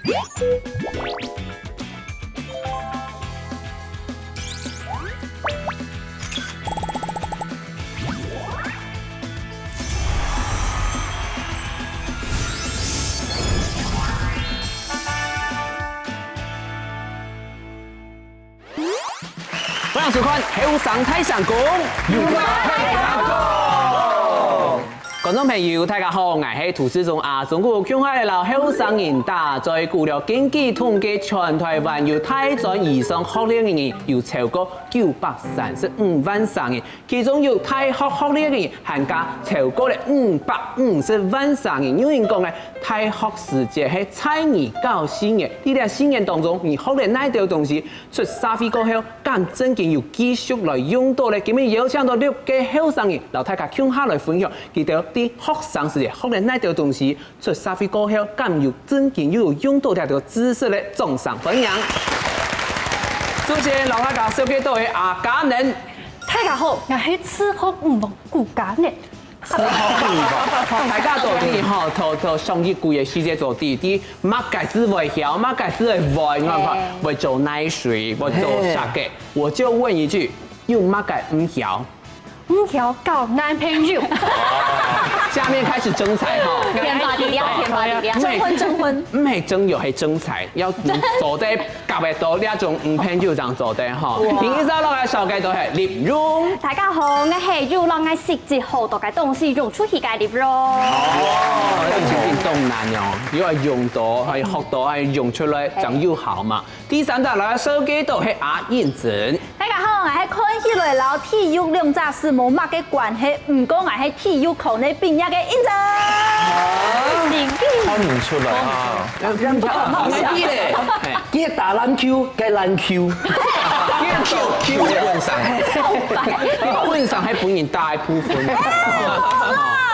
欢迎收看《后生太上宫》，观众朋友，大家好，我是土司中中国強海老後生人大，在據了經濟統計，全台灣有大專以上學歷嘅人有超過935萬人，其中有大學學歷嘅人更加超過了550萬人。有人講嘅大學時節係菜兒教4年，呢啲4年當中，你學歷哪條東西出社會過後，咁真嘅要繼續來用到咧。今日邀請到6個後生人，留大家強下來分享，佢哋啲學生時學歷哪條東西出社會過後，咁要真嘅要用到呢條知識咧，眾上分享。首先，留大家紹介到係阿嘉能。大家好，我係吃喝唔忘顧家呢。大家做啲學上一句嘅時節做啲乜解釋為曉，乜解釋為外，為做奶水，為做啥嘅？我就問一句，用乜解唔曉？唔曉搞男朋友。下面開始爭財哈，天發地亮，天發地亮，徵婚，唔係爭友係爭財，要做得夾得到呢種唔朋友這樣做得哈。今日落來紹介到係立容。大家好，我係要讓我設計好多嘅東西用出去嘅立容。哦，呢件都難用，如果係用到係學到係用出來，咁要好嘛。第三集落來紹介到係阿燕子。大家好，我係看起來老體育兩隻是冇乜嘅關係，唔過我係體育課內畢業嘅燕子。看唔出來啊！唔係咧，佢打籃球嘅籃球，基本上係本人大部分。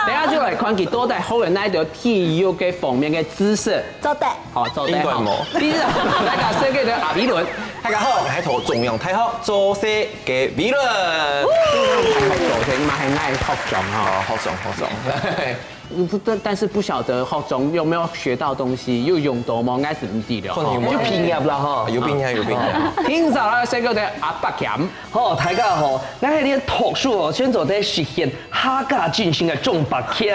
等下就嚟看佢多帶好嘅那條體育嘅方面嘅知識。做得，好做得。應該冇。第二，大家識嘅就阿比倫。大家好，我係讀中央大學做社嘅比倫。做成嘛係愛學長哈，學長。但是不曉得學長有沒有學到東西，有用到嗎？應該是唔知了。要變入啦哈，要變入。聽晒啦，識嘅阿伯強。好，大家好，我係啲讀書哦，先做啲實現客家進行嘅種白強。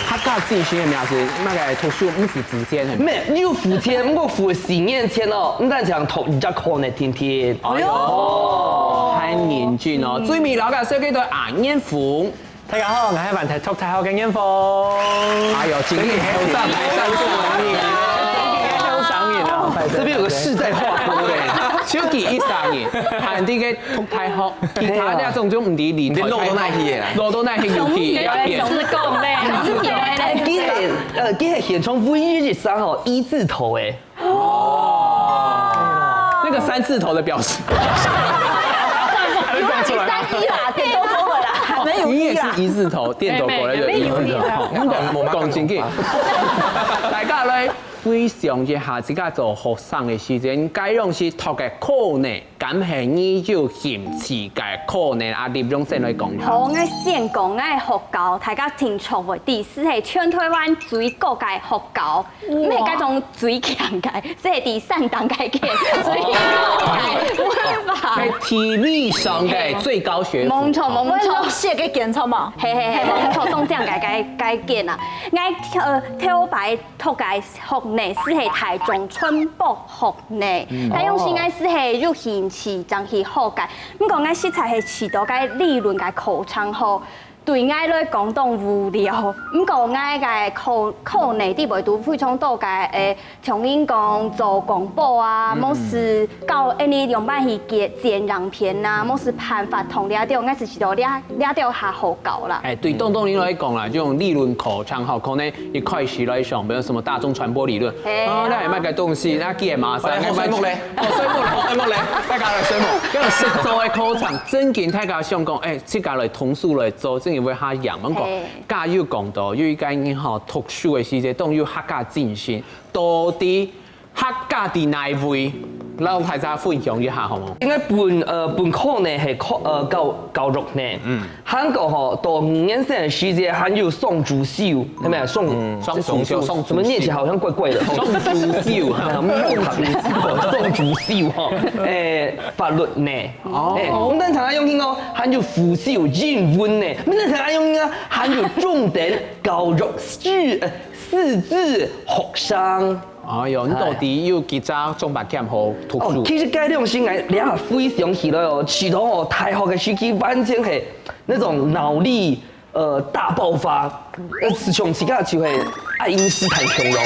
客家進行嘅咩事？那個讀書唔是付錢係咩？你要付錢，不過付4年錢哦。唔但講讀人家課呢，天天。哎呦，太嚴峻哦！最尾老嘅識嘅都阿燕鳳。大家好，我係問題讀大學嘅燕鳳。哎呦，今天後生來，這邊有個世代化鍋咧，小傑一3年，行啲嘅讀大學，其他啲種種唔啲連台攞到那些啊，攞到那些要記。總是講咧，佢係現從513號1字頭誒。哦，那個3字頭的表示。因為3一啦，電動過來啦，還沒有你也是1字頭，電動過來就1字頭。講正經，大家咧回想一下自己做學生嘅時陣，該用是讀嘅課呢，咁係你要嫌棄嘅課呢？阿立容先來講下。好，我先講我嘅學校，大家聽錯喎。第四係全台灣最高嘅學校，唔係嗰種最強嘅，即係第3檔嘅最高嘅。係體育上嘅最高學府。冇錯冇錯，寫嘅檢測嘛，係冇錯，當這樣嘅見啊！我跳擺讀嘅學呢是係台中春博學呢，但用是我是係入興趣將去學嘅，咁講我實在係遲到嘅理論嘅口唱好。對我來講當無聊，唔過我嘅課內啲袂都非常多嘅像應講做廣播啊，冇是教你用辦去剪樣片啊，冇是辦法同了掉，我是知道了掉下好教啦。對東東你來講啦，這種理論口唱好，可能一開始來上，比如什麼大眾傳播理論，啊，那係乜嘅東西？那記馬上，水木咧，大家來水木，因為實做嘅口唱，真見大家想講，即家來同事來做，真係會下樣，咁講，加要講到，要間學讀書嘅時節，當要客家精神，多啲。客家的哪位？讓大家分享一下好冇？應該本科呢係教育呢，韓國吼到5年生的時節，還有宋主修，係咪啊？宋主修，怎麼念起來好像怪怪的？宋主修，宋主修哈，法律呢？我們常常用聽哦，還有輔修英文呢，我們常常用啊，還有重點教育師資學生。哎呦，你到底有幾隻中白劍好讀書？其實該兩先嚟，你下非常起來哦，起到哦，大學嘅時期完全係那種腦力大爆發，從自家就係愛因斯坦強咯。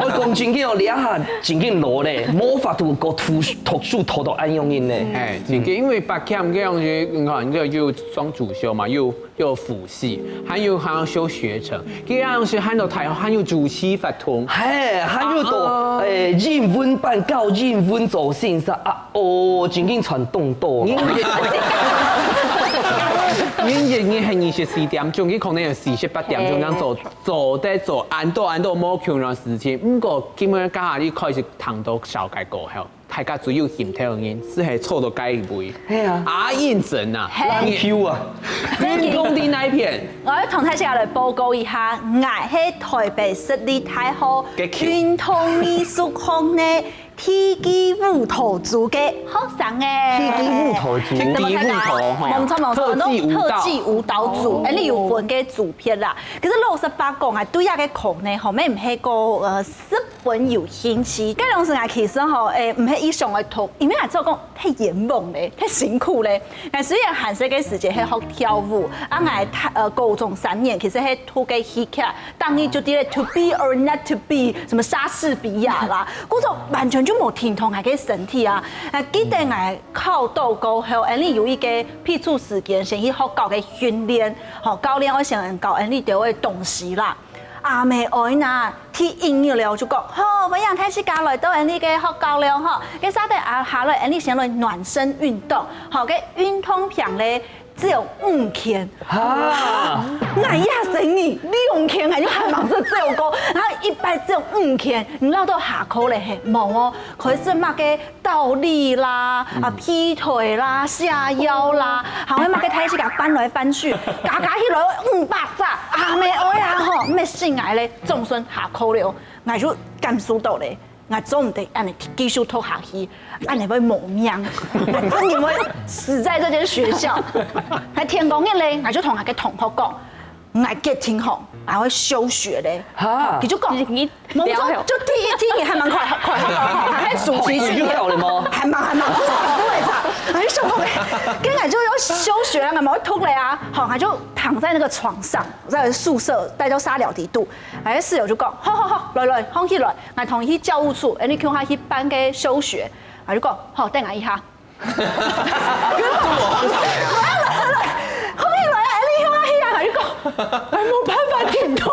我講真嘅哦，你下真嘅攞咧，冇法度個讀書讀到安樣人咧。哎，真嘅，因為白劍嘅樣子，你看，就有雙主修嘛，有輔系，還有修學程，這樣是還有台，還有主持法通，係，還有到英文班教英文做先生啊，哦，真嘅傳動多。你係24點鐘，佢可能有48點鐘咁做按到冇強嘅事情。不過基本上家下你開始談到小改過後，大家主要嫌聽嘅人只係錯到解會。係啊，阿燕陣啊，爛 Q 啊，運動的那一片。我要同大家來報告一下，我係台北市立大學運動藝術學呢。踢擊舞頭組嘅學生誒，踢擊舞頭組，冇錯，特技舞蹈組，誒，你有分嘅組別啦。其實老實白講啊，對一個課呢，後尾唔係個十分有興趣。嗰種時啊，其實吼唔係以上嘅讀，因為係做講太嚴猛咧，太辛苦咧。但雖然寒暑嘅時節係學跳舞，啊，我高中3年其實係讀嘅戲劇，當年就啲咧 to be or not to be， 什麼莎士比亞啦，嗰種完全。就冇停通係個身體啊！記得我考到過後，你有一個批注時間，先去學校嘅訓練，教練我先教你哋嘅東西啦。阿妹愛嗱，踢英語了就講，好，我讓太師教來到你嘅學校了嗬，佢沙地下來你先來暖身運動，好嘅運動片咧。只有5天，那一下生意2天還就還忙着照顧，然後100只有5天，你撈到下課咧係冇哦，佢是乜嘅倒立啦、劈腿啦、下腰啦，還會乜嘅睇起嚟翻來翻去，加起來500咋，阿妹愛啊吼，咩性愛咧，總算下課了，我就感受到咧。我做唔得，按你繼續拖下去，按你會冇命，按你會死在這間學校。喺天公一咧，我就同下個同學講，我結天紅，我會休學咧。佢就講，冇錯，就第一天還蠻快還暑期訓練，還蠻對咋？哎，什麼咧？跟住就要休學啦，我咪會吐嚟啊！好，我就躺在那個床上，在宿舍待到沙了地度。哎，室友就講，好，來，放起來，我同去教務處，你叫他去辦個休學。我就講，好，等我一下。來，你向我去啊！我就講，我冇辦法停痛。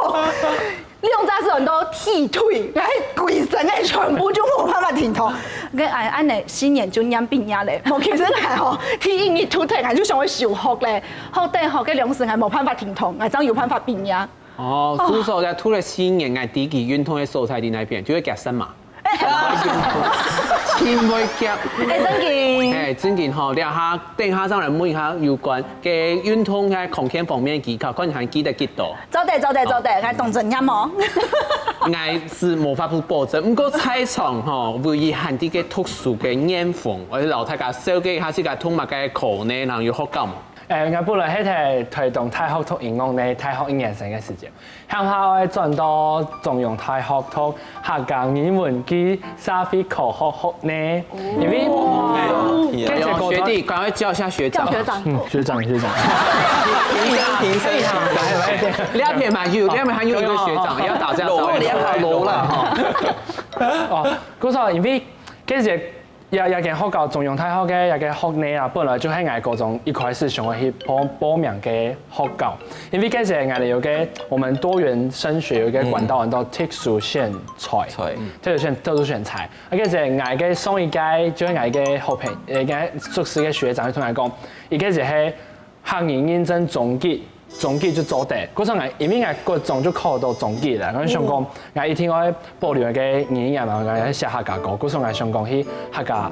利用揸很多踢腿，來鬼神咧，全部就冇辦法停痛。跟按你新年就養病呀咧，冇其實係吼，踢英語吐腿，我就想去休學咧，後等學嘅兩時係冇辦法停痛，我真有辦法病呀。哦，至少在吐了新年，我第幾運動嘅素材喺那邊，就會夾身嘛。千會夾，真件吼，你下等下上來問一下有關嘅運動嘅空間方面技巧，可能係記得幾多？走得，我當真音哦。我是無法去保證，不過菜場吼，唯一限啲嘅特殊嘅眼風，或者老太家小嘅下次個通物嘅課呢，然後要學教嘛。我本來係推動大學讀英語呢，大學1年生嘅時間，向後我轉到中央大學讀客家英文暨社會科學呢，因為學弟趕快叫一下學長。學長。兩邊嘛有，兩邊還有一個學長要打架，攞兩下攞啦哦，嗰時候因為跟住。有間學校中央大學嘅有間學呢啊，本來就喺我高中一開始想去報名嘅學校，因為嗰時我哋有個我們多元升學有個管道叫特殊選才，特殊選才。啊，嗰時我嘅上一屆就係我嘅好朋友，宿舍嘅學長同我講，而嗰時係客人認證總結總結就做得，嗰陣因為各種就考到總結啦。我想講，我一聽我保留嘅語言嘛，我寫客家歌，嗰陣我想講去客家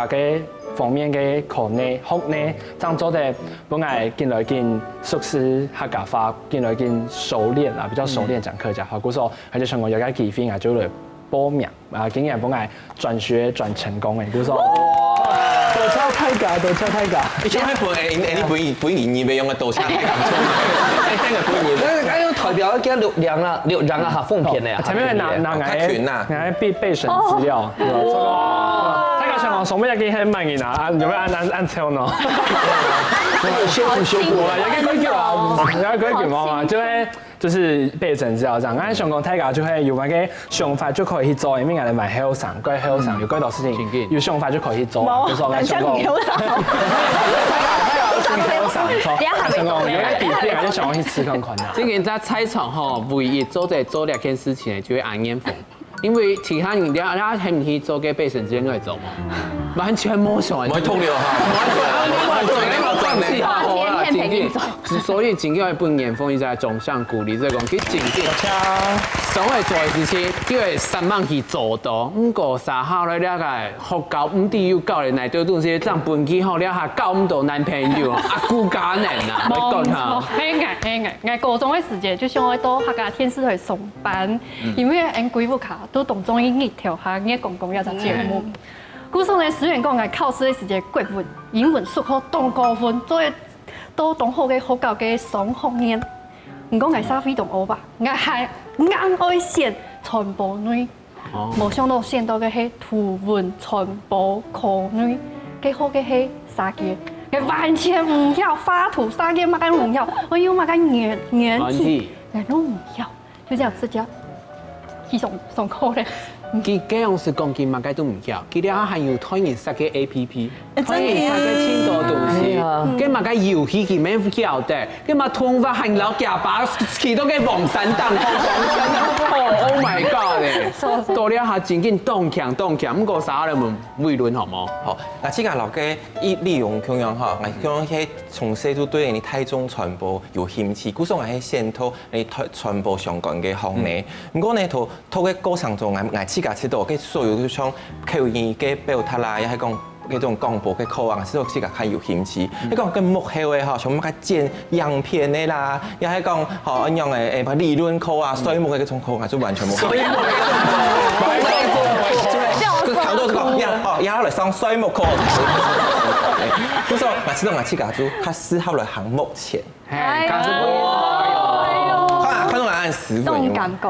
嘅方面嘅課呢、學呢，爭做得本來見來見熟悉客家話，見來見熟練啦，比較熟練講客家話。嗰陣我就想講有個機會，我就嚟報名啊，竟然本來轉學轉成功嘅嗰陣。多謝大家，多謝大家。你將喺本年二未用嘅稻草咁粗，你聽日本年。那用代表叫六兩啊，封片的呀。前面拿我備審資料。大家想講送咩嘢係乜嘢啊？有咩按抽呢？修補啦，有幾句話，有幾句話嘛，就是備審資料這樣。俺想講大家就係有乜嘅想法就可以去做，因為俺哋買後生，嗰後生有幾多事情，有想法就可以去做。冇，俺想講。想講有啲地方，就想去吃看看啦。今年在菜場吼，唯一做兩件事情就係安煙風，因為其他人家係唔去做嘅備審資料嚟做嘛，完全冇想。唔係通了所以真叫本年風，伊在縱向鼓勵，即係講佢真嘅，想去做嘅事情，叫佢3萬去做到。唔過3號咧，了解學教唔啲要教人嚟對東西，爭本機後了下教唔到男朋友，阿姑家人啊，你講下。我高中嘅時間就想去到客家電視台上班，因為俺幾部卡都當中英語調下嘅公共有隻節目。嗰時咧，雖然講我考試嘅時間國文、英文、數學當高分，做都當好嘅學校嘅雙學年。唔講我沙飛同學吧，我係硬愛選傳播類，冇想到選到嘅係圖文傳播科類，嘅好嘅係啥嘅？我完全唔曉畫圖，啥嘅乜嘅唔曉，我要乜嘅語體，我都唔曉，就這樣直接去上課咧。佢這樣是講佢乜嘅都唔曉，佢哋還有推人設嘅 APP， 推人設嘅千多東西，佢乜嘅遊戲佢咩唔曉得，佢乜通話行老夾把去到嘅黃山當，Oh my God 咧，到了下真緊動強，唔過啥咧問議論好冇？好，嗱，即係老嘅利用咁樣嚇，我講從細都對你台中傳播有興趣，故所我係先討你傳播相關嘅行業。唔過呢，透過過程中，我自家知道嘅所有像口語嘅表達啦，又係講嗰種廣播嘅課啊，知道自家係有興趣。你講嘅幕後嘅嚇，像乜嘅剪樣片嘅啦，又係講嚇咁樣嘅理論課啊，水幕嘅嗰種課啊，就完全冇。水幕就考到這個要來上水幕課。不過我知道我自家做，他適合來行目前。係，加速看到我按10分。動感覺。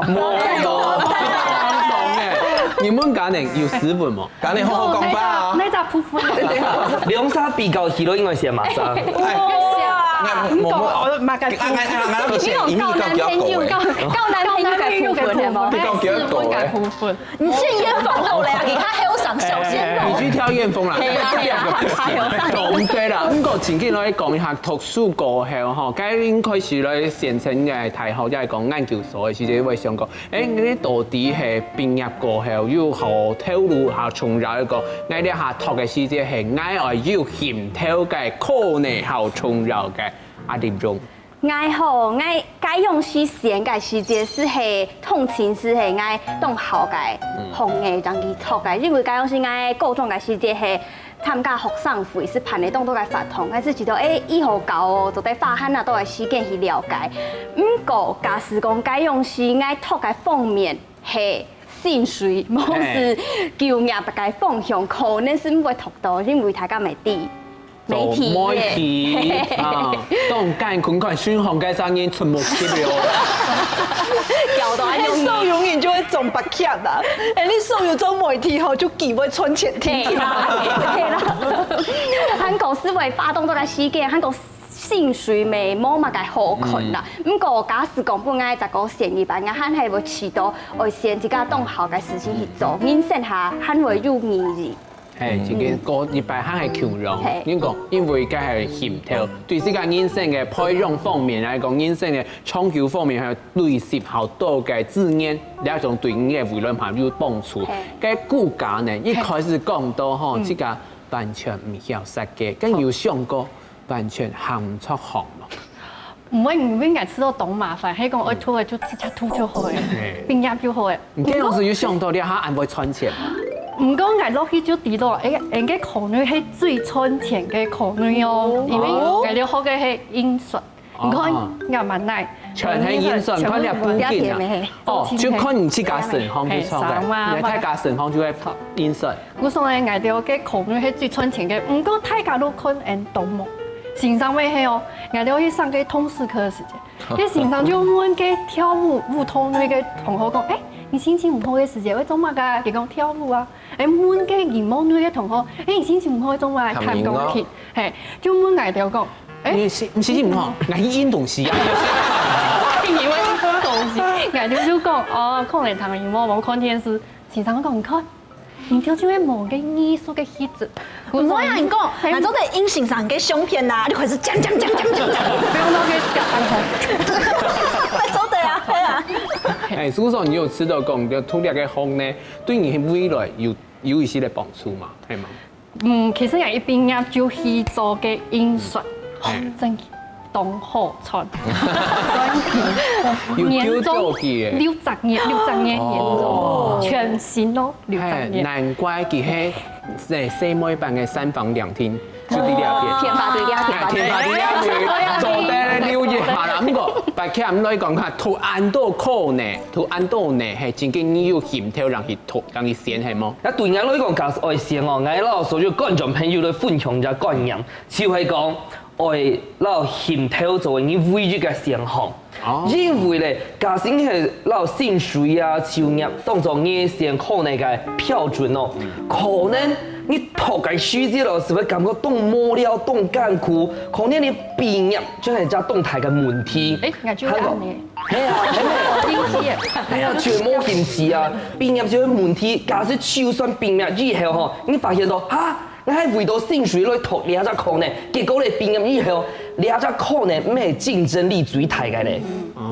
你們家人有10分冇？家人好好講吧。你就鋪鋪。兩沙比較起都應該是馬上。我馬家。我以前移民夠幾多個？夠難聽嘅鋪分係冇？夠幾多個？鋪分。你是煙風後嚟啊？其他還有上小鮮肉。你去跳煙風啦。講對啦，咁個前幾日講一下讀書過後吼，該應該是來縣城嘅大學，即係講研究所嘅時節會想講，你到底係畢業過後要何透露下從入一個，我哋下讀嘅時節係我要銜頭嘅可能後從入嘅阿點鐘。愛好愛該用時選嘅時節是係通勤是係愛當校嘅行業當去讀嘅，因為該用是愛高中嘅時節係參加學生會是辦的當到嘅法堂，我是知道以後教就對法漢啊都係時間去了解。唔過假使講該用是愛讀嘅方面係興趣，冇是就業嘅方向，可能是唔會讀到，因為大家未知。媒體啊，當間款款宣行嘅生意全部接了，搞到你手永遠就會中白劇啦！你手有做媒體後就幾會存錢添啦，係啦。韓國思維發動到嘅事件，韓國興趣未冇乜嘅好困啦。不過假使講本來就個成二班，我肯係會遲到，我先自家當好嘅事情去做，影響下肯會有意義。係，自己個禮拜肯係強壯，應該因為佢係銜頭，對自家人生嘅培養方面嚟講，人生嘅創造方面係累積好多嘅資源，呢一種對你嘅輿論係有幫助。嘅骨架呢，一開始講到吼，自家完全唔曉識嘅，跟有想過完全行唔出行咯。唔會硬吃到懂麻煩，係講愛吐嘅就直接吐就好嘅，冰入就好嘅。唔見老師有想到你下按會存錢嘛？唔講捱落去就知道，誒個考慮係最存錢嘅考慮哦，因為捱了學嘅係英術，唔看壓慢奶，全係英術，看你補緊啊。哦，就看你自家神方就錯嘅，你睇家神方就會英術。我所以捱了嘅考慮係最存錢嘅，唔過大家都看人懂冇。欣賞咪係哦，捱了去上個通識課嘅時間，啲欣賞就問個跳舞通那個同學講，你心情唔好嘅時間會做乜㗎？佢講跳舞啊。問個研某女嘅同學，你心情唔好做乜？彈鋼琴，係就問捱了講，你心情唔好，捱運動時啊。因為運動時，捱了就講，哦，可能彈研某冇看電視，欣賞講你看。你條就係冇嘅藝術嘅氣質。唔好呀，你講，嗱，做啲影欣賞嘅相片啦，你開始講，不要那個做對啊，係啊。誒，所以說你有知道講嘅土力嘅風呢，對你未來有一些嘅幫助嘛，係嘛？其實人一畢業就去做嘅藝術，真當好傳，年終60年年終，全新咯，60年。難怪佢係細妹班嘅3房2廳，就啲兩邊。天花對做得了解下啦，咁個白劇咁來講下，圖按到可呢，圖按到呢係真嘅你要協調人去圖，人去選係麼？那對我來講，假使愛選我，我老所有觀眾朋友來分享一下觀念，就係講。愛老協調做你每日嘅選項，因為咧，假使係老薪水啊、收入當作你選可能嘅標準哦，可能你讀嘅書之後是會感覺動無聊、動艱苦，可能你畢業就係只動態嘅問題。我就啱你。係啊，係啊，全冇堅持啊，畢業就係問題。假使就算畢業以後嗬，你發現到嚇。我係為到薪水來讀兩隻課呢，結果你畢業以後，兩隻課呢咩競爭力最大嘅咧，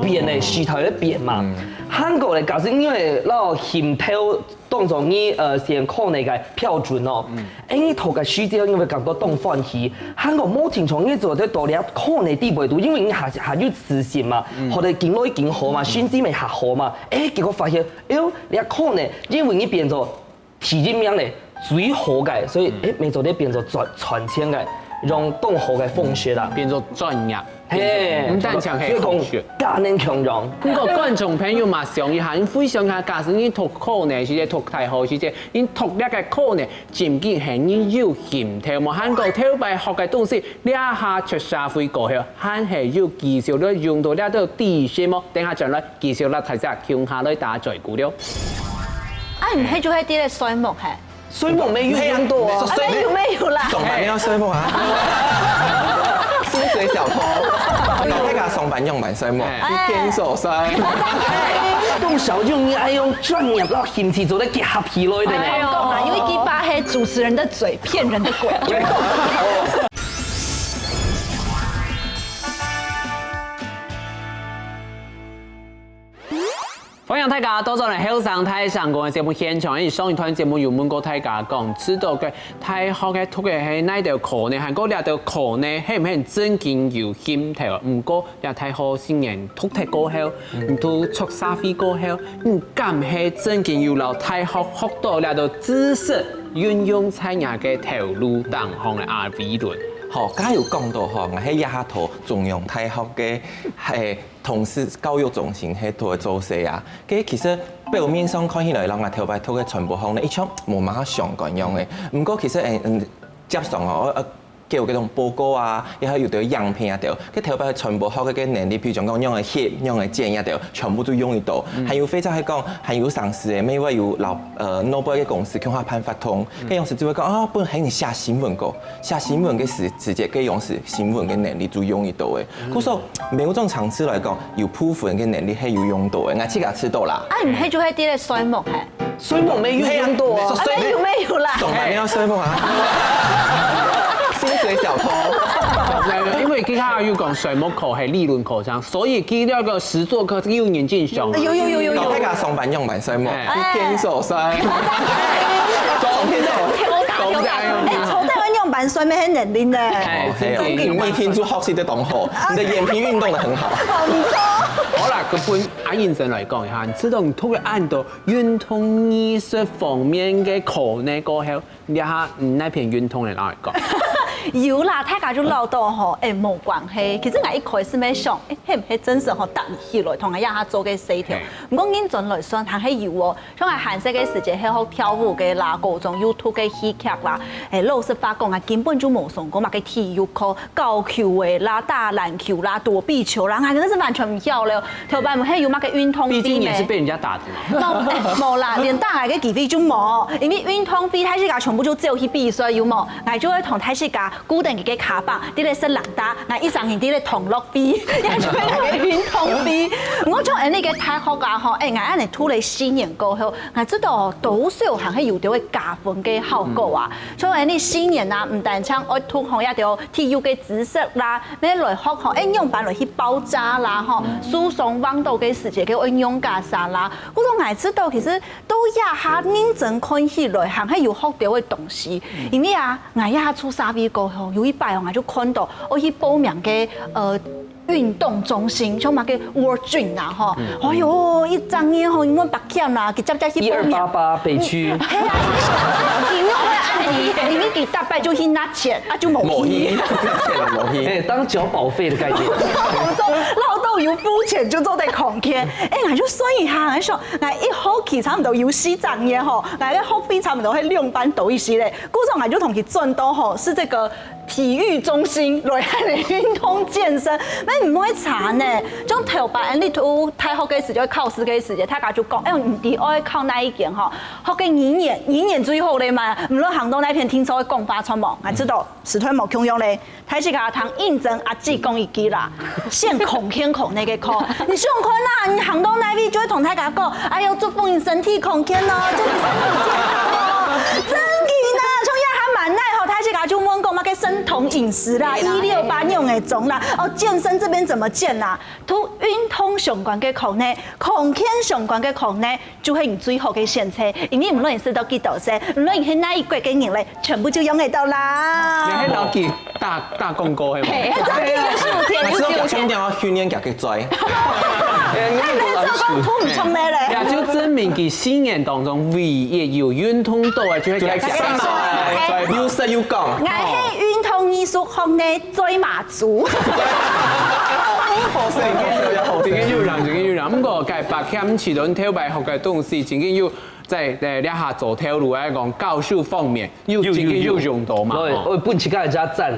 變咧時代咧變嘛。韓國咧，假使因為攞協調當作你選課呢嘅標準哦，你讀嘅書之後，你會感覺當歡喜。韓國冇聽從你做得到兩課呢啲維度，因為你下要自信嘛，學你見來見好嘛，選址咪學好嘛，結果發現，兩課呢，因為你變咗體驗樣咧。最好嘅，所以未做啲變做傳承嘅，讓更好嘅風雪啦，變做專業，唔單淨係風雪，更能強壯。不過觀眾朋友嘛，想一下，你回想下，假使你讀課呢，或者讀大學，或者你讀呢個課呢，漸漸係你要協調嘛，韓國跳擺學嘅東西，呢下出社會過後，係要繼續咧用到呢度啲什麼，等下將來繼續咧睇下，向下來打嘴鼓了。唔係做一啲咧水木係。水木沒用到啊！沒有啦。上班要水木啊！薪水小偷，大家上班用水木，天所生。咁小眾你愛用專業到興趣做得結合起來的呢？因為雞巴係主持人的嘴，騙人的鬼。歡迎大家到咗嚟後生台上個節目現場，而上一段節目有問過大家講，知道嘅大學嘅讀嘅係哪條課呢？韓國呢條課呢係唔係真經有協調？唔過又太好新人讀得過後，唔到出社會過後，唔敢係真經有留大學學到呢條知識運用產業嘅頭路當行嘅阿理論。好，加有講到吼，我喺亞頭中央大學嘅係同時教育中心喺度做事啊。其實表面上看起來，人哋頭擺讀嘅全部項呢，一場冇乜相關樣嘅。唔過其實接上我叫嗰種報告啊，然後又對樣片啊條，佢頭擺全部學嘅能力，譬如講用嘅翕、用嘅剪一條，全部都用得到。還有非常係講，還有上市嘅，每位有老Nobel 嘅公司向下判發通，佢用時就會講啊，本係你寫新聞個，寫新聞嘅時直接佢用是新聞嘅能力就用得到嘅。故所每種層次來講，有部分嘅能力係有用到嘅，我自己知道啦。唔係做一啲咧水木係。水木沒用到啊！沒有啦。上班要水木啊！薪水小偷，因為其他要講水木課係理論課上，所以佢呢個實作課要認真上。有。大家上班用水木，天所生。抽台灣用蛮酸的很能力呢。你听出好戏的懂后，你的眼皮运动的很好。唔错。好啦，嗰本阿認真嚟講一下，你知道你特別按到運動藝術方面嘅課呢過後，你下那篇運動嚟嚟講。有啦，大家就唠到吼，冇關係。其實我一開始咪想，係唔係真實吼搭起來同我一下做嘅四條。唔講認真來算，係有喎。像係韓式嘅時節，係學跳舞嘅啦，各種 YouTube 嘅戲劇啦，老實發講啊，根本就冇上過嘛嘅體育課，高球嘅啦、打籃球啦、躲避球啦，我真是完全唔曉了。頭擺唔係有乜嘅運動？畢竟也是被人家打的嘛。冇啦，連打嘅機會就冇，因為運動比太世界全部就只有去比賽有冇，我就會同太世界。固定嘅卡棒，啲咧識人打，嗱一上年啲咧同樂比，一做嘅運動比。我從呢個大學啊，嗬，我啱嚟突嚟新年過後，我知道讀書行係有啲會加分嘅效果啊。所以呢新年啊，唔單止我突學一條體育嘅知識啦，咩來學學應用版來去爆炸啦，嗬，輸送網度嘅時節嘅應用架啥啦。嗰種我知道其實都一下認真看起來，行係有學到嘅東西，因為啊，我一下出社會過後。有一擺我就看到我去報名嘅運動中心，像乜嘅 World Gym 啊，嗬，哎呦，一張嘢嗬，我白欠啦，佢直接去報名。188北區。係啊，因為按你幾大擺就去拿錢，啊就冇去。冇去。當繳保費的概念。老豆要付錢就做得狂天，我就算一下，我說我一學期差唔多要4張嘢嗬，我嘅學費差唔多係2班多一些咧，嗰種我就同佢轉到嗬，是這個體育中心來嚟運動健身，你唔可以慘呢。將頭擺你讀大學嘅時就考試嘅時節，大家就講，唔啲愛考那一件嗬，學嘅2年最後咧嘛，唔論行到那篇聽說講法錯冇，我知道實在冇強用咧，睇是個堂認真阿姐講一句啦，先恐天恐那個課，你上課啦，你行到那邊就會同大家講，哎呦，祝福你身體康健咯，祝你身體健康咯，真嘅啦，從一下蠻耐吼，睇是個就問講乜嘅生酮飲食啦，168用嘅種啦，哦健身這邊怎麼健啦？同運動相關嘅課呢，康健相關嘅課呢，就係你最好嘅選擇，因為唔論你是到幾多歲，唔論你係哪一國嘅人咧，全部就用得到啦。你喺老記大廣告係咪？係，真係有數天，有數天。要訓練腳嘅嘴。做講唔錯咧咧。也就證明佢新年當中唯一有運動到嘅就係佢嘅要識要講。我係運動藝術學嘅最馬祖。自己要讓，咁個計白欠持到跳擺學嘅東西，自己要即係一下做跳路嚟講教授方面，要自己要用到嘛。我本期家家讚，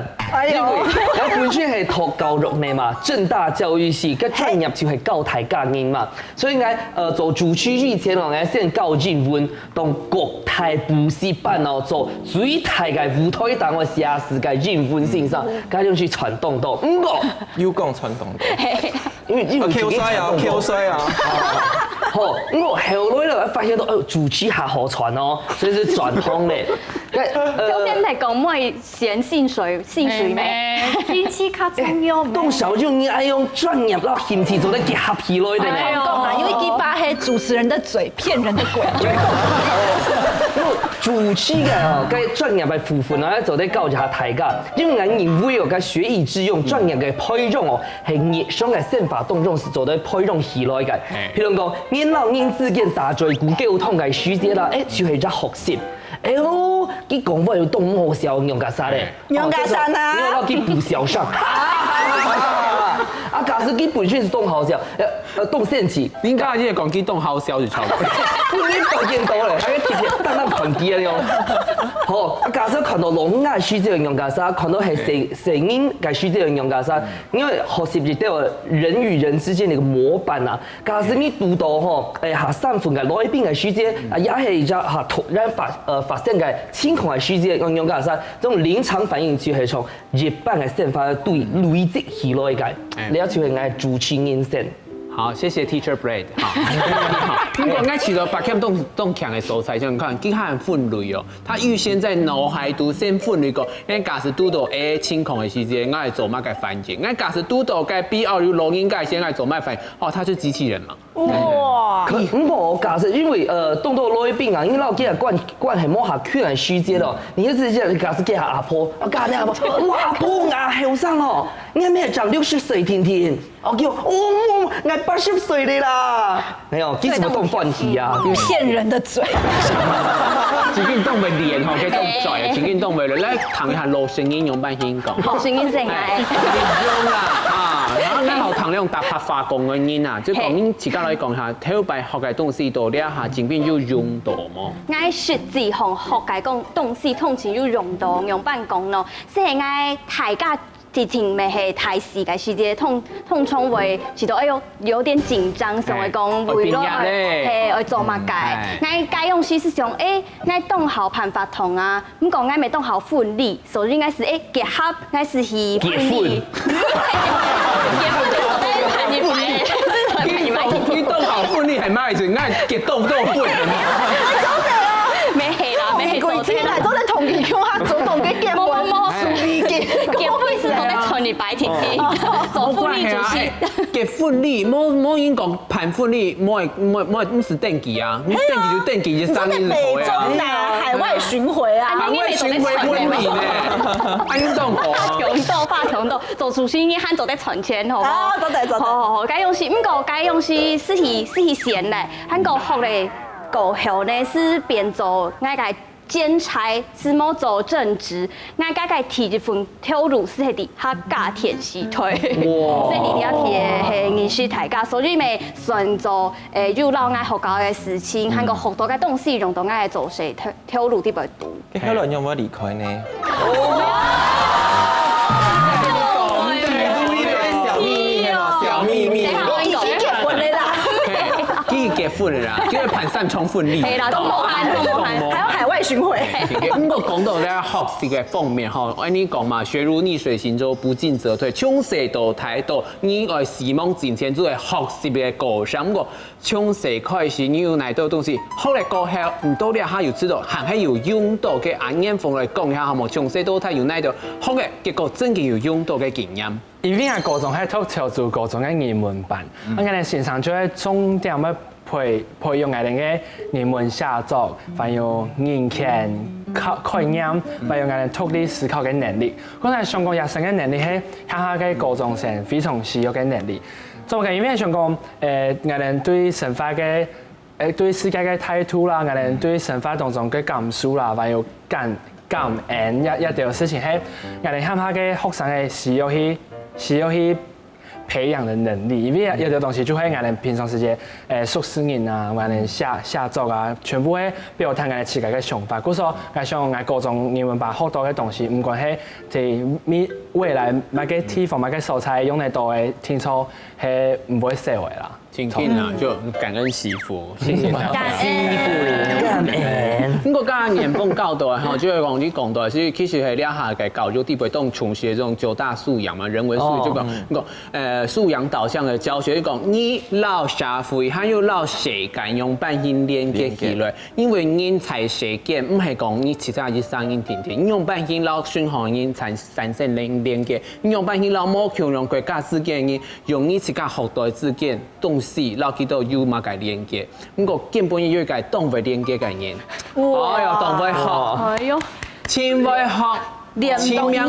因為我本身係讀教育嘅嘛，政大教育系，個專業就係教大家人嘛，所以我做主區以前我先教英文，當國台補習班哦，做最大嘅舞台檔我寫時嘅英文先生，咁樣去傳動到，唔過要講傳動到，因為 Q 衰啊，Q 衰啊。好，我後來咧發現到，主持下好傳哦，所以是轉通咧。就先嚟講，唔係嫌薪水咩？天氣較重要咩？當小就你愛用專業啦，嫌棄做得幾 happy 咯，一定係。講啦，因為佢把係主持人的嘴騙人的鬼。主持嘅哦，該專業嘅部分咧，做得教一下大家，因為我認為哦，該學以致用專業嘅配用哦，係日常嘅生活當中是做得配用起來嘅。譬如講，年老年之間大嘴古溝通嘅書節啦，就係一學習。哎呦，佢講話要動好笑用架啥咧？用架啥啊？因為我佢不小上。啊，假使佢本身是動好笑，動sen氣。點解呢個講機動好笑就錯？你講見到咧，喺貼貼單單傳機啊用。好，假使看到聾啞書節用架啥，看到係聲音嘅書節用架啥，因為學習亦都有人與人之間嘅一個模板啊。假使你讀到吼，下3分嘅內邊嘅書節，也係一下突然發生嘅情況嘅書節用架啥，這種臨場反應就係從日本嘅想法對累積起來嘅，你要就係嗌主持人先。好，謝謝 Teacher Brad。好，應該其實白欠動強嘅素材，就你看，佢係分類哦。他預先在腦海度先分類過，因為假使讀到情況嘅時節，我係做乜嘅反應？因為假使讀到該 B2有錄音，該先係做乜反應？哦，他是機器人嘛。哇！啊。可唔假设，因为动作落去病啊，因为老给灌很摸下去很虚接的，你就直接假设给下阿婆，我讲你阿婆，哇阿婆牙后生哦，你还没长60岁天天，我叫哦，我80岁的啦，没有，其实不动断题啊，骗人的嘴。只运动的脸吼，叫做拽，只运动的咧，谈下路声音用办先讲。好声音正来。用啦啊，然後咧學堂用搭拍化工嘅音啊，即係講緊自家來講下，體育班學嘅東西多，你下前邊要用到麼？我實際上學嘅講東西通常要用到用辦公咯，即係我大家。之前咪係太時嘅時節，通常會知道哎呦有點緊張，所以講為咗係做乜解？我該用時是想我當好辦法同啊，咁講我未當好分離，所以我是結合，我是去分離。你當好分離係咩意思？我結動都分。咩係啦？咩係做天啊，都在同一句話做同嘅結婚，屬於結婚是都在傳你白天嘅，做婚禮就是結婚禮，冇已經講辦婚禮，唔是登記啊，登記就登記，就3年美中南海外巡迴啊，海外巡迴婚禮呢，運動過，發強度，做主先喊做得存錢，好唔好？好，做得。好，該用是，唔過該用是閒咧，韓國學咧。過後呢是變做我個兼差，是冇做正職，我個提一份跳舞是係啲客家田時推，即係而家係藝術大家，所以咪順做要讓我學教嘅事情，韓國學到嘅東西用到我嘅做事跳舞啲咪多。你後來有冇離開呢？小秘密。結婚啦，叫佢辦3場婚禮。係啦，都冇限，還有海外巡迴。咁我講到咧學習嘅方面嗬，按你講嘛，學如逆水行舟，不進則退，從細到大到，你愛希望進前做嘅學習嘅過程。咁從細開始，你有哪多東西學嚟過後，唔到咧下又知道，係有用到嘅眼眼風嚟講下，好冇？從細到大有哪多學嘅結果真嘅有用到嘅經驗。因為我高中係讀潮州高中嘅語文班，我哋線上就係重點嘅培養我哋嘅語文寫作，還有語言概念，還有我哋獨立思考嘅能力。嗰陣上講日生嘅能力係下嘅高中生非常需要嘅能力。做嘅因為上講我哋對生活嘅對世界嘅態度啦，我哋對生活當中嘅感受啦，還有感恩一條事情係我哋下嘅學生係需要去培養的能力，因為有啲東西就係我哋平常時間熟識人啊，我哋寫作啊，全部係表達我哋自己嘅想法。故所我想我高中語文班學到嘅東西，唔管係對未來買嘅地方買嘅素材用嚟到嘅聽錯係唔會少嘅啦。今天啊，就感恩媳婦，謝謝大家。感恩。咁個家年豐教導啊，就係講你講到，其實係兩下嘅教育地位當重視這種9大素養嘛，人文素養就講素養導向嘅教學，就講你老社會還有老世界用辦法連結起來，因為人才世界唔係講你其他啲聲音聽聽，你用辦法老順行人才產生連結，你用辦法老冇強用國家資源嘅，用你自家學到嘅資源東西，老幾多有嘛個連結，咁個根本要個動物連結概念。哎呀，動物學，哎呦，千位學，千名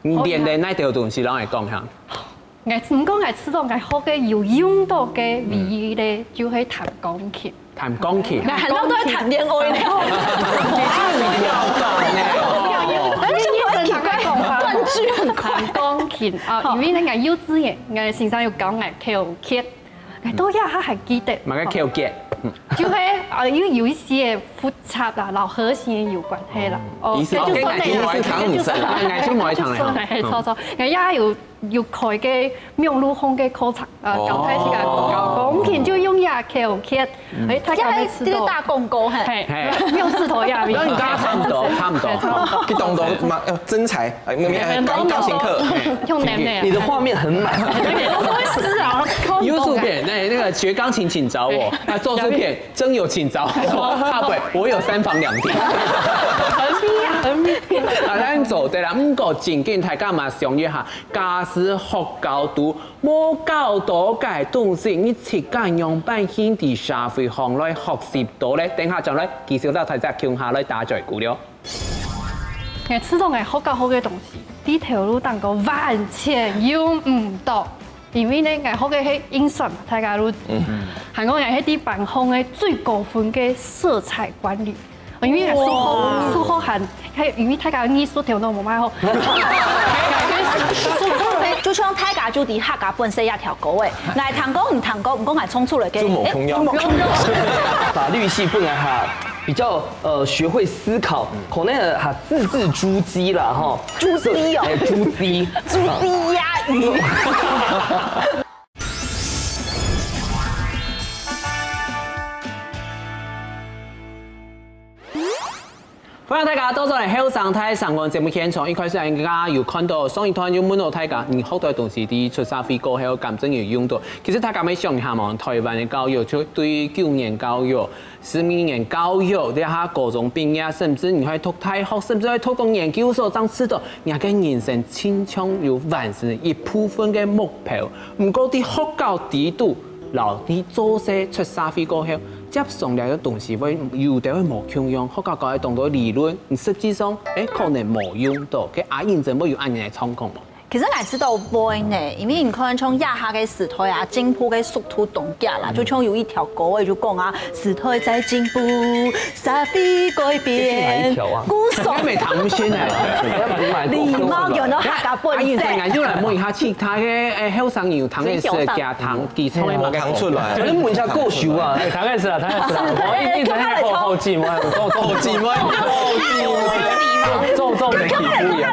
不學，連嚟那條東西，攞嚟講下。我唔講係知道我學嘅有用到嘅味咧，就係彈鋼琴。彈鋼琴，那很多都在談戀愛呢。斷句很快。彈鋼琴啊，因為咧我幼稚園，我先生有講我跳劇，我到家還係記得。咪個跳劇。就係有一些複雜啦，老和弦有關係啦。意思跟愛情冇一場唔識啦，愛情冇一場嚟。係錯錯，我也有開嘅苗路紅嘅課程，教太時間教鋼琴就用也卡 K5K，他这还还没吃到。这个大共沟嘿。嘿，用石头压然后你跟他差不多，差不多。去东东嘛，真才，钢琴课。用奶奶。你的画面很满。我不会吃啊，YouTube 片那个学钢琴请找我，那做这片真有请找我，阿贵，我有3房2厅。很逼。啊，咱做对啦，不过真紧大家嘛想一下，家私學教度，冇教多嘅東西，你設計用辦顯地社會行來學習到咧，等下就來介紹到大家傾下來打嘴鼓了。我吃到我學教好嘅東西，呢條路當個完全用唔到。因為咧，我學嘅係印刷嘛，大家都，韓國人係啲辦行嘅最高分嘅色彩管理。因為數學係，因為大家藝術條都冇買好。就像大家就伫客家本身一條歌誒，來彈歌唔彈歌，唔講係衝出嚟嘅。就冇空用。法律系不然哈，比較學會思考，可能哈字字珠璣啦哈。珠璣哦。哎，珠璣。珠璣呀魚。歡迎大家到咗嚟後生睇上岸節目現場，一開始大家有看到上一段有問到大家，你學到嘅東西啲出社會過後，感真有用到。其實大家咪想下嘛，台灣嘅教育，就對9年教育、12年教育，啲下各種畢業，甚至你去讀大學，甚至去讀個研究所，爭知道人嘅人生千槍有完成一部分嘅目標。唔過啲學教制度，留啲做些出社會過後。接上來嘅東西會有啲會冇共用，學校講嘅當到理論，實際上可能冇用到，佢阿認真冇有按人嚟操控。其實我知道會呢，因為你可能從亞下嘅時代啊，進步嘅速度動價啦，就像有一條歌嘅就講啊，時代在進步，社會改變。古應該未談先啊！你冇用到客家本色。阿認真研究嚟問一下其他嘅後生有談嘅設計談基礎嘅講出來。可能問一下過數啊，談嘅事啦，談嘅事啦。我一直喺度後置我做媒體不一樣。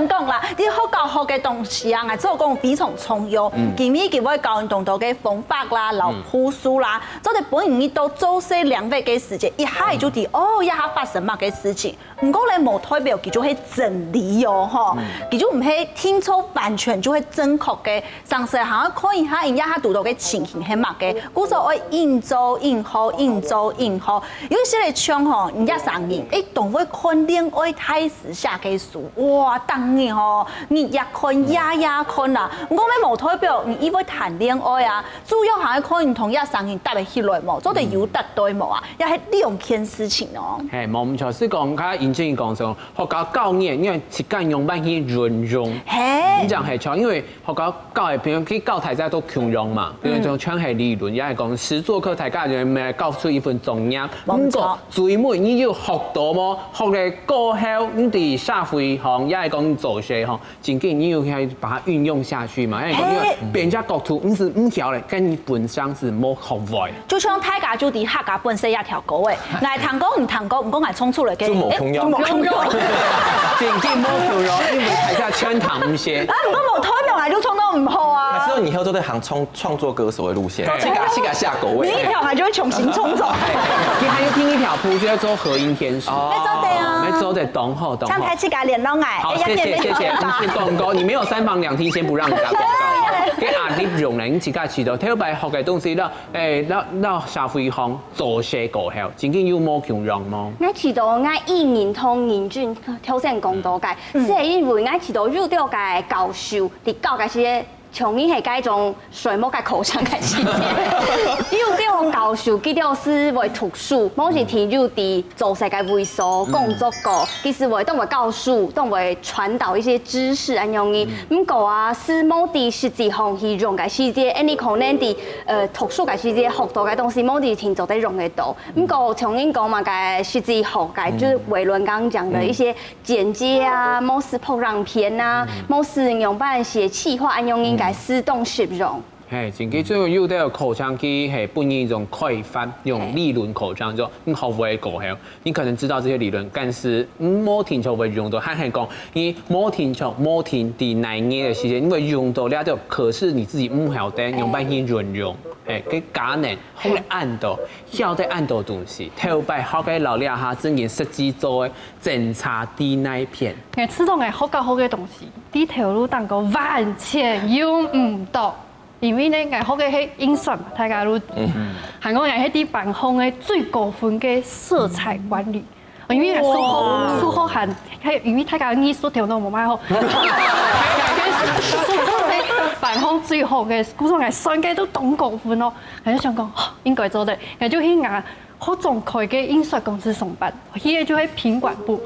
講啦，啲學教學嘅東西啊，我做講非常重要。今日佢會教人同到嘅方法啦、老樸素啦，做哋本人都做些兩倍嘅事情，一下就知哦，一下發生乜嘅事情。唔過你冇代表佢就係真理哦，嗬，佢就唔係聽錯完全就係正確嘅。上世行看一下，人家讀到嘅情形係乜嘅，故所愛應做應好，應做應好。有些嚟唱嗬，人家上人同會看戀愛太時下嘅書，哇，當然嗬，日日看夜看啦。唔過你冇代表你以為談戀愛啊，主要係看人同一上人搭嚟起來冇，做哋有得對冇啊，又係呢樣件事情哦。係冇唔錯，是講佢認真講上學校教嘢，因為設計用辦去運用。係。咁就係錯，因為學校教係譬如佢教大家都共用嘛，譬如種全係理論，也係講實作課大家就咪教出一份重要。唔過最尾你要學到麼？學嘅過後，你哋社會行，也係講做些行，真緊你要去把它運用下去嘛。因為別人家國土唔是唔條咧，跟你本身是冇學會。就像大家就啲客家本身一條歌誒，嚟彈歌唔彈歌，唔講係衝出嚟嘅。就冇共用。真緊冇共用，因為大家全談唔些。啊，唔講冇代表係都衝到唔好啊。還是你以後都在行創作歌手的路線，去個下狗位。你一條係就會重新衝走。你還要聽一條譜，就要做合音天使。沒做對啊。沒做對，懂後懂後。像台氣家聯絡愛。好，謝謝。不是廣告，你沒有3房2廳，先不讓你打廣告。給壓力容人自家知道，睇到白學嘅東西啦，到社會行做些過後，真緊有冇共用嗎？我知道我一年同人均挑戰講到嘅，是因為我知道遇到嘅教授，啲教嘅些。從你係嗰種水墨嘅口上嘅時間，有啲教授佢哋是為讀書，某時聽有啲做世界會所工作過，其實為當為教書，當為傳導一些知識咁樣嘅。唔過啊，是某啲實際上去用嘅世界，你可能啲讀書嘅世界學到嘅東西，某啲聽做得用得到。唔過從你講嘛，嘅實際學嘅就是偉倫剛講的一些簡介啊，某時鋪上片啊，某時用辦寫企劃咁樣嘅。私動使用，嘿，前期最后有啲口腔期系扮演一种快翻，用理论口腔就你学会过后，你可能知道这些理论，但是冇停就会用到，还系讲你冇停就冇停第哪嘢嘅时间，因为用到了就，可是你自己唔晓得用办去运用，诶，佢假能好嚟按到，晓得按到东西，头摆好嘅老了下，真嘅实际做侦查第那一片。我吃到我学到好嘅东西，啲条路当个完全用唔到。因為咧，我學嘅係印刷嘛，大家都知。韓國係啲辦公嘅最高分嘅色彩管理，因為數學係因為大家藝術條都冇買好，數學辦公最好嘅，估上係上嘅都懂高分咯。我就想講，應該做得，我就去牙學總開嘅印刷公司上班，佢就喺品管部。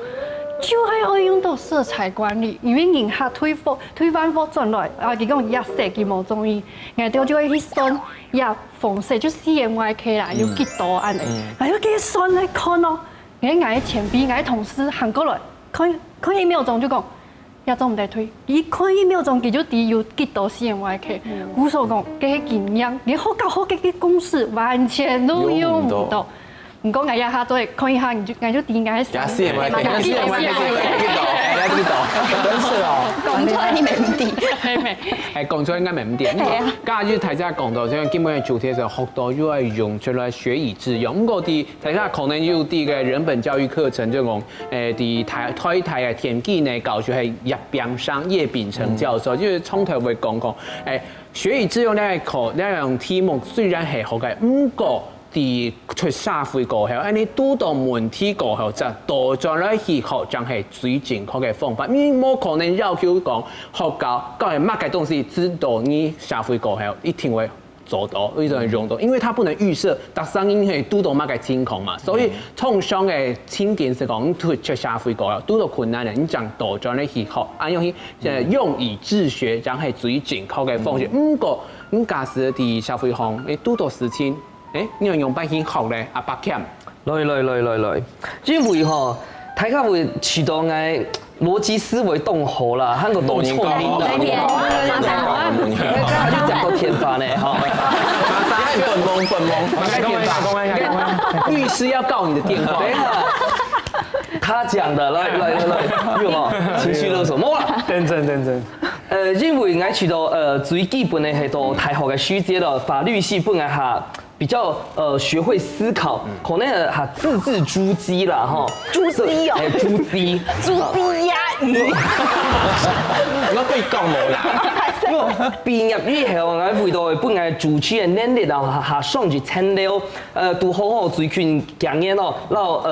就係可以用到色彩管理，因為人客推翻貨進來，佢講一色佢冇中意，我哋就會去選一紅色就CMYK啦，要幾多安尼，我要幾選嚟看咯，我嘅前輩我嘅同事行過來，看1秒鐘就講，一種唔得推，佢看1秒鐘佢就知要幾多CMYK，我所講嘅係經驗，你學教學嘅公式完全都用唔到。唔講藝下再看一下，你就點解死？牙絲係咪？真是哦，講出來你沒問題，係講出來應該沒問題。家下睇下講到，即係基本上主題就學到要係用出來學以致用。咁嗰啲睇下可能有啲嘅人本教育課程，就講啲台嘅田記呢教授係葉秉成教授，就是從頭會講學以致用呢樣題目雖然係學嘅，唔過。啲出社會過後，你遇到問題過後，就多咗咧去學，就係最正確嘅方法。你冇可能要求講學教係乜嘅東西，知道你社會過後一定會做到，一定會用到，因為它不能預設特生因係遇到乜嘅情況嘛。所以通常嘅情景是講，你出社會過後遇到困難嘅，你就多咗咧去學，用以致學，就係最正確嘅方式。不過你假使啲社會上你遇到事情。你用辦法去學咧，阿伯強。來，因為吼，大家會知道嘅邏輯思維動好啦，韓國動聰明啦，他就講到天發呢，哈。律師要告你的電話。他講的，來，有冇情緒勒索？冇啦。認真。因為我知道最基本嘅係到大學嘅書籍咯，法律系本來下。比較學會思考，可能係字字珠璣啦，哈。珠璣哦。珠璣鴨魚。我可以講冇啦。畢業以後，我回到本來主持嘅能力啊，下上住參了，都好好最近經驗咯，然後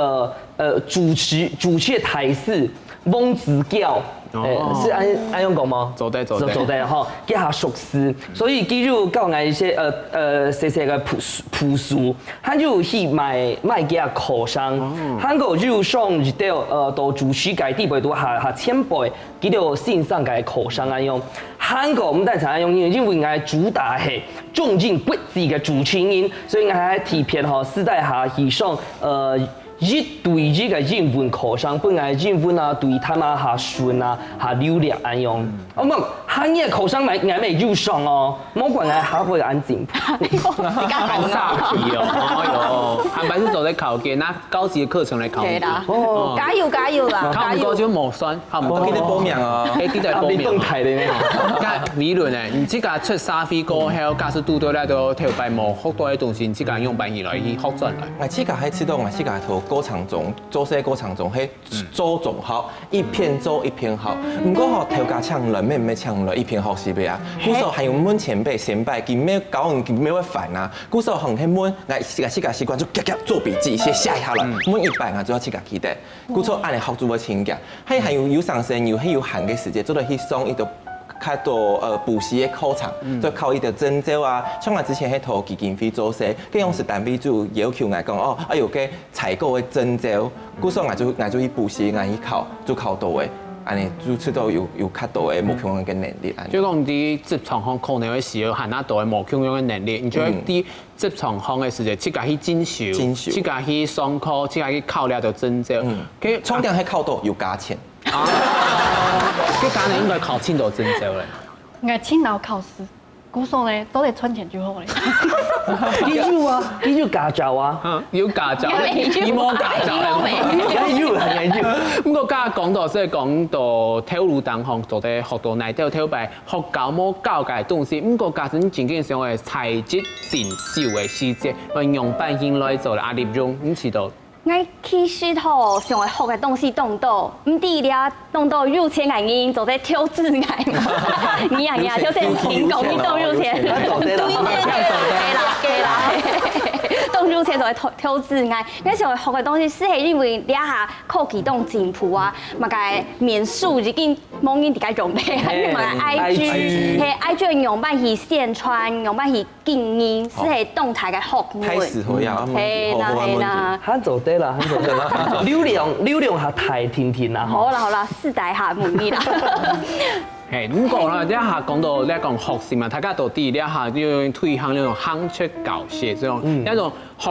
主持嘅台詞翁子教。是按樣講嗎？做得哈，給他熟識，所以佢就教我一些細嘅樸素，他就去賣給他課上，韓國就上一條到主持界地位都下前輩，佢就線上嘅課上按樣，韓國唔單止按樣，因為我主打係重進國際嘅主持人，所以我係貼片哈，時代下以上一對呢個英文課上，本來英文啊對他們下順啊下流利安樣，我問韓語課上咪要上哦，冇關係下會安靜。你好傻皮哦！韓版是走在考嘅，拿高級嘅課程來考。對啦，加油啦！考唔過就冇算，考唔過記得報名啊！記得報名。你動態的呢？理論誒，你即個出社會過後，假使拄到咧都頭擺冇學到嘅東西，你即個用辦而來去學轉來。我即個喺知道，我即個頭過程中，做些過程中係做仲好，一篇做一篇好。唔過學頭家搶人，咩唔咩搶人，一篇學是咩啊？古時候係用問前輩、先輩，佢咩搞人，佢咩會煩啊？古時候行係問，我即個習慣就夾做筆記，寫下來，問一百啊，就要即個記得。古時候按嚟學做嘅情景，係有上升，有閒嘅時間，做到去上一個。較多補習嘅課程，就靠伊條證照啊。像我之前喺投基金會做些，跟用是單位就要求我講哦，有個採購嘅證照，故所我就去補習，我去考就考到嘅，安尼就出到有較多嘅目標嘅能力。就講啲職場上可能會需要很多嘅目標嘅能力，你就啲職場上嘅時間，即個去進修，即個去上課，即個去考了條證照，佢重點係考到有價錢。佢家人應該考青島證照咧。我青島考試，古時呢都係存錢就好咧。記住啊，記住駕照啊，要駕照，你冇駕照係記住係記住。咁個家講到即係講到跳舞當行做啲學到內跳擺，學教冇教嘅東西，咁個家陣真正上係材質真少嘅細節，我用半現來做阿立用，唔知道。我其實吼上會學嘅東西當到，唔啲咧當到入錢嘅人做啲跳自愛嘛，你啊，跳自天公，你當入錢，對啦，當入錢就係跳自愛。我上會學嘅東西，是係因為你下科技當進步啊，嘛個面書已經冇人哋用咧，嘛 IG 係 IG 用辦去宣傳，用辦去經營，是係動態嘅學問。開始可以啊，係啦。佢做得啦，佢做得啦。流量下太甜甜啦。好啦，世代下滿意啦。係咁講啦，一下講到呢一講學習嘛，大家到底呢一下要推行呢種夯出教學，這種一種學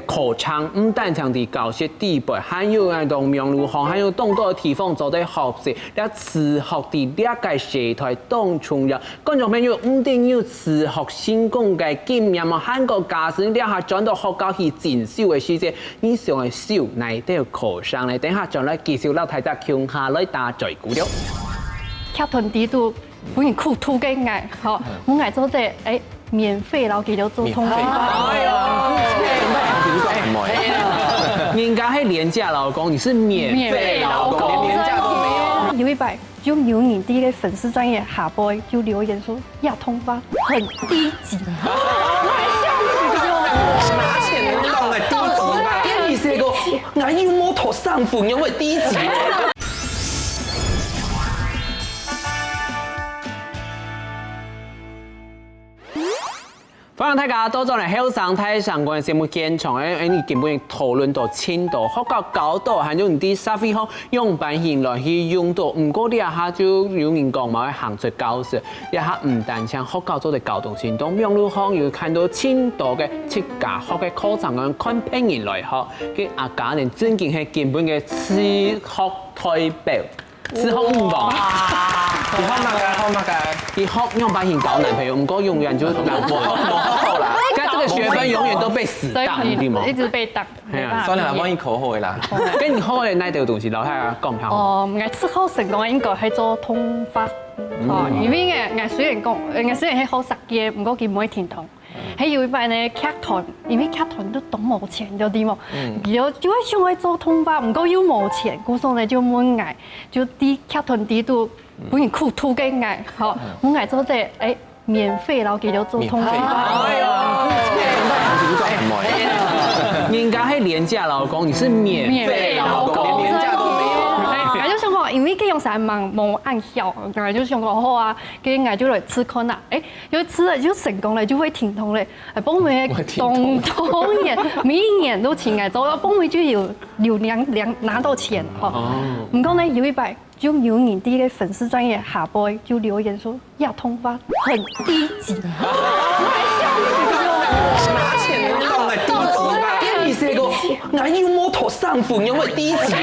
課程，唔單止地教學地位，還有那種名如行，還有動作地方做啲學習，你持學地了解社團當重要。觀眾朋友唔定要持學先講嘅經驗嘛，韓國家長呢一下轉到學校去進修嘅時節，你上係少乃都要課上嚟，等下將來繼續留大家傾下來打嘴鼓了。劇團地都本然酷突嘅藝，好，我藝做啲免費，然後佢就做通話。人家係廉價勞工，你是免費勞工，廉價都沒有。有一擺就有人啲嘅粉絲專頁下播就留言說亞通發很低級。拿錢當係低級嘛？點意思個？我要摩托上款，因為低級。歡迎大家到咗嚟後生睇相關節目現場，你基本討論到淺度、學到高度，還有啲社會學用版型來去用到。唔過呢一下就有人講嘛，行出教室，一下唔單止學到做啲高度行動，用路行又看到淺度嘅設計學嘅課程咁看拼人來學，跟阿家人尊敬係基本嘅自學代表。自學唔講，自學乜嘅？學乜嘅？自學用版型搞男朋友，唔過永遠就難過，冇啦。但這個學分永遠都被死當，對嗎？一直被當。係啊，所以你幫佢考好啦。跟你學嘅那條東西，留下講下。哦，我之後成功應該係做通法，因為我雖然講，我雖然係學實嘅，唔過佢唔會填通。還有一擺呢劇團，因為劇團都都冇錢，就啲冇，然後就會想去做通話，唔過又冇錢，故所呢就冇嗌，就啲劇團啲都本然酷突嘅嗌，好，冇嗌做啲免費，然後佢就做通話。哎呀，人家係廉價勞工，你是免費勞工，廉價都沒有。我就想講，因為佢用曬冇按效，我就想講好啊，佢我就來吃看啦，有吃了就成功了，就會停通咧，幫佢當年每一年都請我做，幫佢就有拿到錢，唔講呢有一擺就有人啲嘅粉絲專頁下播就留言說亞通發很低級。拿錢當係低級嘛？點意思個？我要摩托上款，因為低級。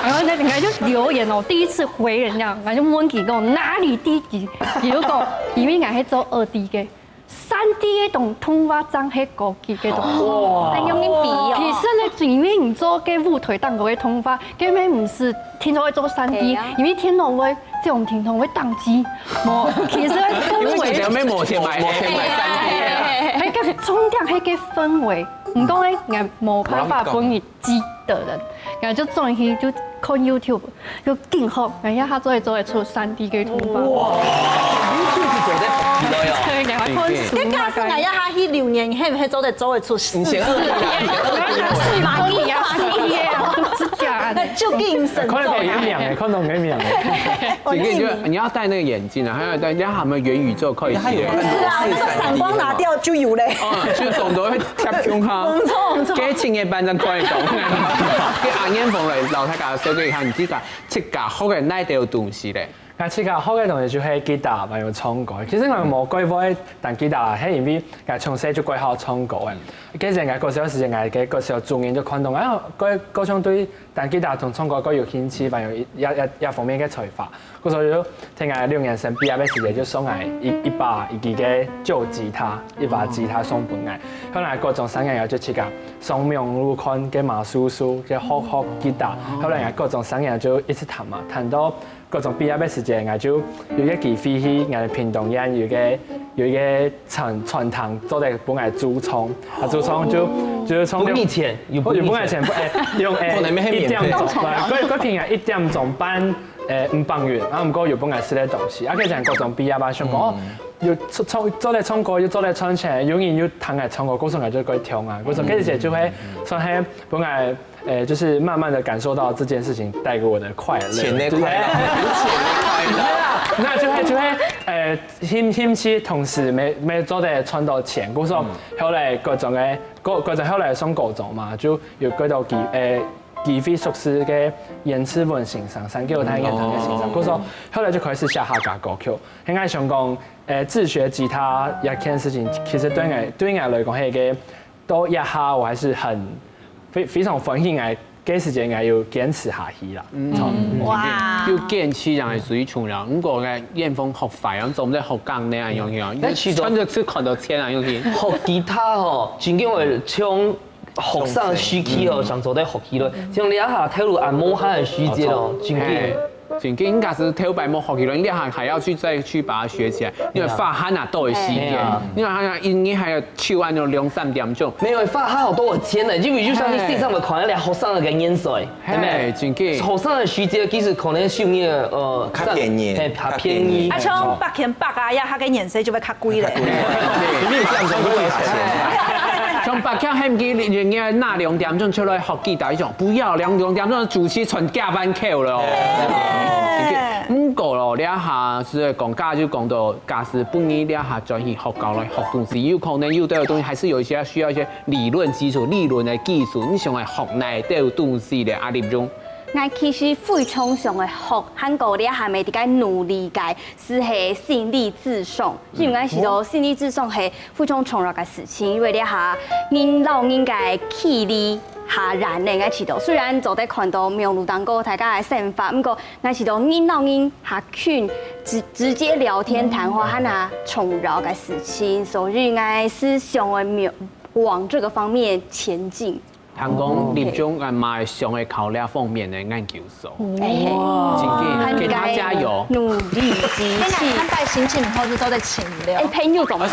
然後呢，人家就留言哦，第一次回人家，我就問佢講哪裡低級？如果因為我係做2D 嘅，3D 嘅同通話真係高級嘅東，但用啲比哦。其實呢，因為你做嘅舞台當嗰個通話，根本唔是天堂會做3D，因為天堂會這種天堂會當機，冇，其實氛圍。有咩冇錢買3D？係個重點係個氛圍，唔講咧，我冇辦法幫你記得人，我就轉去就看 YouTube， 就勁學，我一下做得出3D 嘅通話。哇！YouTube 是做得好厲害。你假使我一下去留言，係唔係做得出4D？唔行就更神可能係一樣嘅，可能係一樣嘅。你要戴那個眼鏡啊，還有戴，人家係咪元宇宙可以？是啊，那個閃光拿掉就有咧。就懂得貼胸下。唔錯。幾千嘅班真可以講嘅。跟阿燕鳳嚟留睇下手機看，唔知㗎，設計好嘅那條東西咧。我自家學嘅東西就係吉他，還有唱歌。其實我冇幾會彈吉他，係因為我從細就幾好唱歌嘅。其實我嗰時候時間我嘅嗰時候做研就看到，嗰種對彈吉他同唱歌有興趣，還有一方面嘅才華。嗰時候就聽我2年生畢業嘅時間就送我一把自己嘅舊吉他，一把吉他送俾我。後來嗰種3年我就自家上網路看嘅馬叔叔嘅學吉他，後來我嗰種3年就一直彈嘛，彈到。嗰種畢業嘅時間，我就有一個機會去我哋屏東縣有一個傳堂做嚟幫我駐唱，駐唱就從以前有幫我錢用1點鐘，嗰片係1點鐘半500元，啊唔過又幫我試啲東西，啊佢就係嗰種畢業吧，想講要做嚟唱歌，要做嚟唱詞，有人要彈嚟唱歌，嗰時候我就可以聽啊，嗰時候嗰陣就會算係幫我。就是慢慢的感受到這件事情帶給我的快樂，錢的快樂，有錢的快樂，那就會興趣同時沒做得賺到錢，嗰時候後來各種後來上高中嘛，就有嗰度機會熟悉嘅言詞文欣賞，3給我彈一個彈嘅欣賞，嗰時候後來就開始寫客家歌曲，應該想講自學吉他一件事情，其實對我來講係個都一下我還是很。非常歡喜嘅嗰時間，我要堅持下去啦。哇！要堅持人係屬於窮人，咁個嘅燕風學快，咁做唔得學鋼呢樣樣，穿着出看到錢啊樣嘢。學吉他吼，真嘅會唱學生時期哦，想做啲學起來，像你一下睇到按摩下嘅時節哦，真嘅。真嘅，應該是跳白冇學起來，你還要再去把它學起來，因為發汗啊都會時間，因為你還要手按咗2-3點鐘。沒有發汗好多錢呢，因為就像你身上咪看一啲學生嘅眼水，係咪？真嘅。學生嘅時節其實可能收入較便宜，較便宜。啊，像800啊，呀，佢嘅顏色就會較貴咧。你這樣子會花錢。像800hem機，人家那2點鐘出來學吉他，種不要2點鐘主持全加班扣了哦。唔過咯，你一下是講價就講到假使本意，你一下再去學教來學東西，有可能有啲東西還是有一些需要一些理論基礎、理論的技術，你想來學哪啲東西咧？阿林中，我其實非常想來學韓國，你下面啲個努力嘅是係心理自爽，因為我是到心理自爽係非常重要嘅事情，因為你下老人嘅氣力。下人嘅我知道，雖然做得看到苗路當個大家嘅想法，不過我知道老人下群直接聊天談話，係那重要嘅事情，所以我是想往這個方面前進。聽講林中係賣上嘅考慮方面嘅研究所，哇，真嘅，給他加油，努力積極。看待心情以後就都在請了。朋友總得。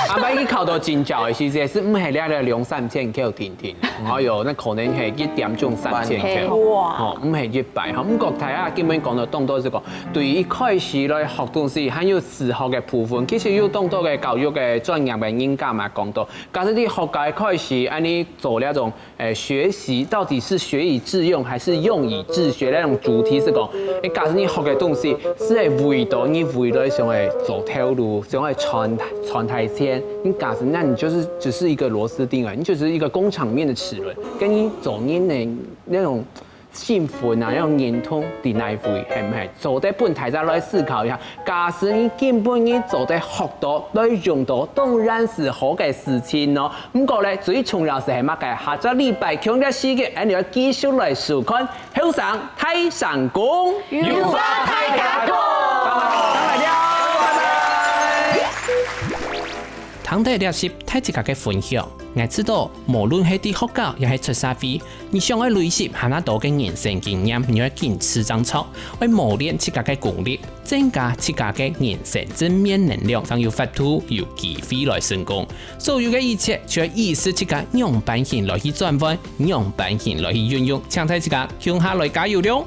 阿爸去考到真教嘅時節，是唔係你2-3千塊停，哎呦，那可能係1點鐘3千塊，哦，唔係100，嚇，唔過睇下基本講到當多是講，對於一開始來學東西，還有自學嘅部分，其實有當多嘅教育嘅專業嘅人家嘛講到，假設你學界開始，按你做那種學習，到底是學以致用還是用以自學那種主題是講，你假設你學嘅東西是係為到你未來想嚟走條路，想嚟傳台線，你假設那你就是只是一個螺絲釘啊，你就是一個工廠面的齒輪，跟你做你的那種興奮啊，那種認同的那一回係唔係？做得本題再來思考一下，假使你根本你做得學到來用到，當然是好嘅事情咯。不過咧，最重要是係乜嘅？下個禮拜強嘅時間，你要繼續來收看後生太上宮，有法太加工。唐代歷史太自家嘅分享，我知道無論係啲學校，又係出社會，你想要累積下那多嘅人生經驗，你要堅持爭取，為磨練自家嘅功力，增加自家嘅人生正面能量，才有法度有機會來成功。所有嘅一切，就要意識自家用版型來去轉換，用版型來去運用，請大家向下來加油了。